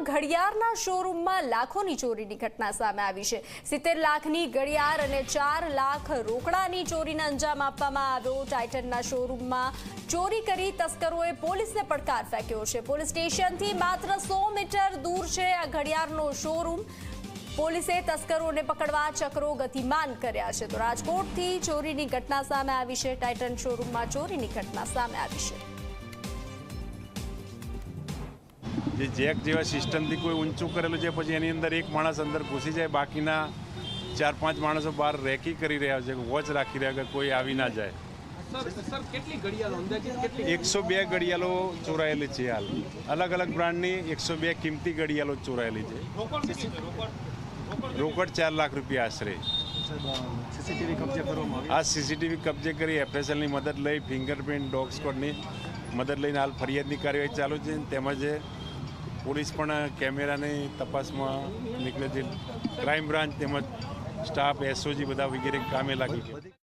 ઘડિયાળના શોરૂમમાં લાખોની ચોરીની ઘટના સામે આવી છે। 70 લાખની ઘડિયાળ અને 4 લાખ રોકડાની ચોરીને અંજામ આપવામાં આવ્યો। ટાઇટનના શોરૂમમાં ચોરી કરી તસ્કરોએ પોલીસને પડકાર ફેંક્યો છે। પોલીસ સ્ટેશનથી માત્ર 100 મીટર દૂર છે આ ઘડિયાળનો શોરૂમ। પોલીસે તસ્કરોને પકડવા ચક્રો ગતિમાન કર્યા છે। તો રાજકોટથી ચોરીની ઘટના સામે આવી છે। ટાઇટન શોરૂમમાં ચોરીની ઘટના સામે આવી છે। જે જેક જેવા સિસ્ટમથી કોઈ ઊંચું કરેલું છે, પછી એની અંદર એક માણસ અંદર ઘૂસી જાય, બાકીના 4-5 માણસો બહાર રેકી કરી રહ્યા છે, વોચ રાખી રહ્યા કે કોઈ આવી ના જાય। સર કેટલી ઘડિયાળો અંદાજિત કેટલી? 102 ઘડિયાળો ચોરાયેલી છે હાલ। અલગ અલગ બ્રાન્ડની 102 કિંમતી ઘડિયાળો ચોરાયેલી છે। રોકડ 4 લાખ રૂપિયા આશરે। સીસીટીવી કબજે કરવામાં આ સીસીટીવી કબજે કરી એફએસએલની મદદ લઈ, ફિંગરપ્રિન્ટ, ડોગ સ્કોડની મદદ લઈને હાલ ફરિયાદની કાર્યવાહી ચાલુ છે। તેમજ પોલીસ પણ કેમેરાની તપાસમાં નીકળે છે। ક્રાઇમ બ્રાન્ચ તેમજ સ્ટાફ, એસઓજી બધા વગેરે કામે લાગી ગયા।